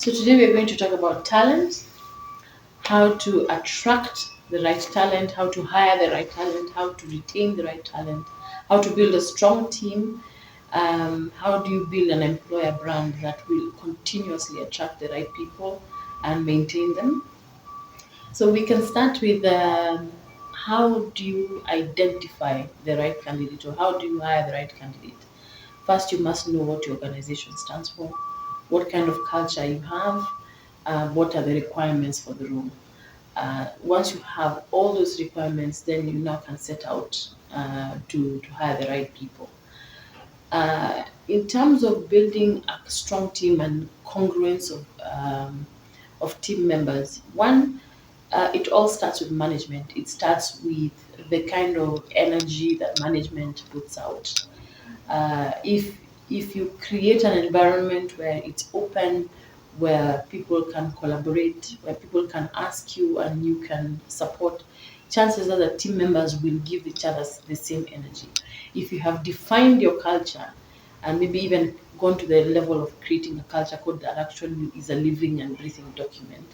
So today we're going to talk about talent, how to attract the right talent, how to hire the right talent, how to retain the right talent, how to build a strong team, how do you build an employer brand that will continuously attract the right people and maintain them. So we can start with how do you identify the right candidate or how do you hire the right candidate? First, you must know what your organization stands for, what kind of culture you have, what are the requirements for the role. Once you have all those requirements, then you now can set out to hire the right people. In terms of building a strong team and congruence of team members, one, it all starts with management. It starts with the kind of energy that management puts out. If you create an environment where it's open, where people can collaborate, where people can ask you and you can support, chances are that team members will give each other the same energy. If you have defined your culture and maybe even gone to the level of creating a culture code that actually is a living and breathing document,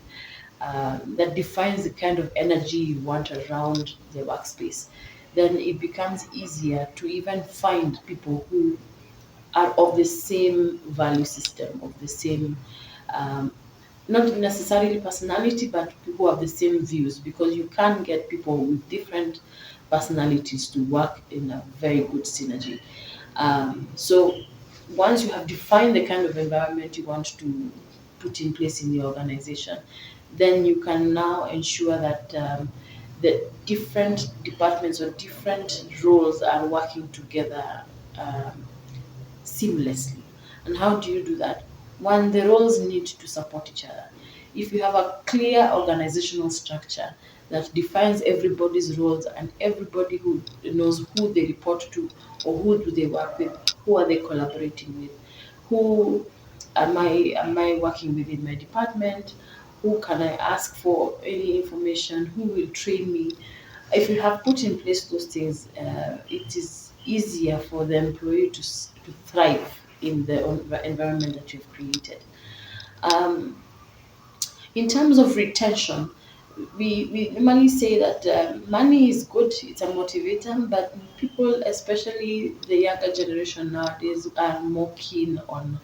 that defines the kind of energy you want around the workspace, then it becomes easier to even find people who are of the same value system, of the same, um, not necessarily personality, but people who have the same views, because you can get people with different personalities to work in a very good synergy. So once you have defined the kind of environment you want to put in place in the organization, then you can now ensure that the different departments or different roles are working together um, seamlessly. And how do you do that? One, the roles need to support each other. If you have a clear organizational structure that defines everybody's roles and everybody who knows who they report to or who do they work with, who are they collaborating with, who am I working with in my department, who can I ask for any information, who will train me. If you have put in place those things, it is easier for the employee to thrive in the environment that you've created. Um, in terms of retention, we normally say that money is good, it's a motivator, but people, especially the younger generation nowadays, are more keen on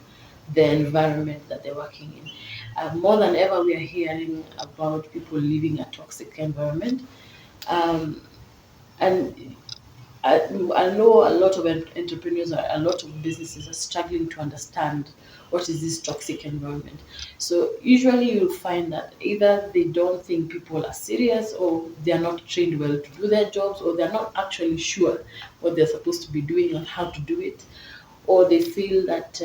the environment that they're working in. More than ever, we are hearing about people living a toxic environment. Um, and I know a lot of entrepreneurs, a lot of businesses are struggling to understand what is this toxic environment. So usually you'll find that either they don't think people are serious, or they are not trained well to do their jobs, or they're not actually sure what they're supposed to be doing and how to do it, or they feel that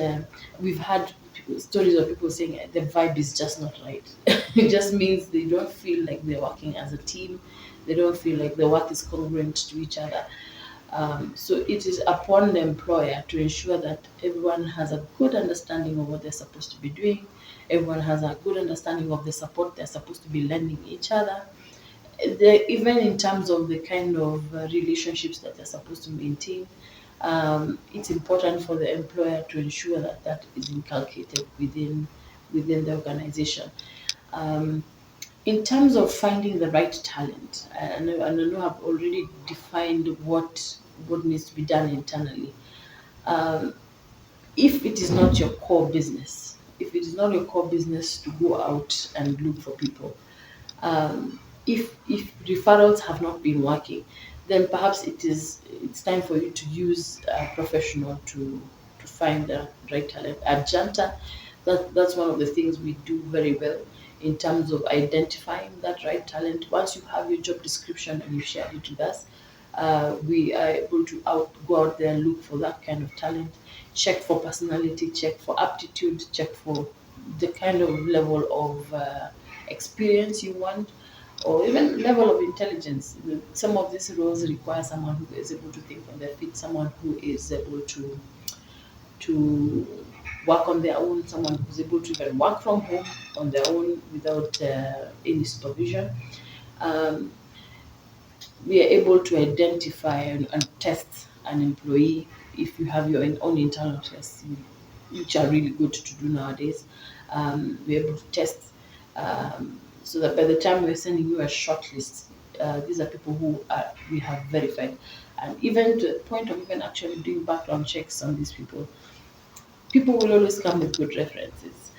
we've had stories of people saying the vibe is just not right. It just means they don't feel like they're working as a team. They don't feel like the work is congruent to each other. So it is upon the employer to ensure that everyone has a good understanding of what they're supposed to be doing. Everyone has a good understanding of the support they're supposed to be lending each other. Even in terms of the kind of relationships that they're supposed to maintain, it's important for the employer to ensure that that is inculcated within the organization. Um, in terms of finding the right talent, and I know I've already defined what needs to be done internally. Um, if it is not your core business, if it is not your core business to go out and look for people, if referrals have not been working, then perhaps it's time for you to use a professional to find the right talent. At Janta, that's one of the things we do very well in terms of identifying that right talent. Once you have your job description and you share it with us, we are able to go out there and look for that kind of talent, check for personality, check for aptitude, check for the kind of level of experience you want, or even level of intelligence. Some of these roles require someone who is able to think on their feet, someone who is able to work on their own, someone who's able to even work from home on their own without any supervision. Um, we are able to identify and test an employee if you have your own internal tests. which are really good to do nowadays. We're able to test so that by the time we're sending you a short list, these are people who we have verified. And even to the point of even actually doing background checks on these people, people will always come with good references.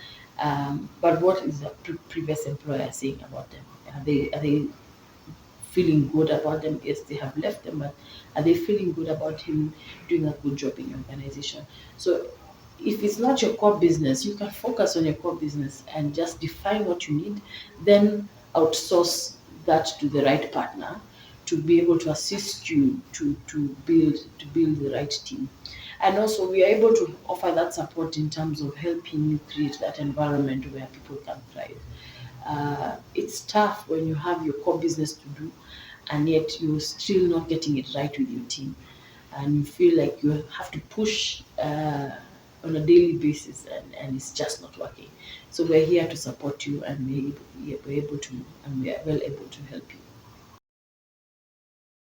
But what is the previous employer saying about them? Are they feeling good about them? Yes, they have left them, but are they feeling good about him doing a good job in your organization? So if it's not your core business, you can focus on your core business and just define what you need, then outsource that to the right partner to be able to assist you to build the right team. And also we are able to offer that support in terms of helping you create that environment where people can thrive. It's tough when you have your core business to do and yet you're still not getting it right with your team, and you feel like you have to push on a daily basis, and it's just not working. So we're here to support you, and we're able to, and we are well able to help you.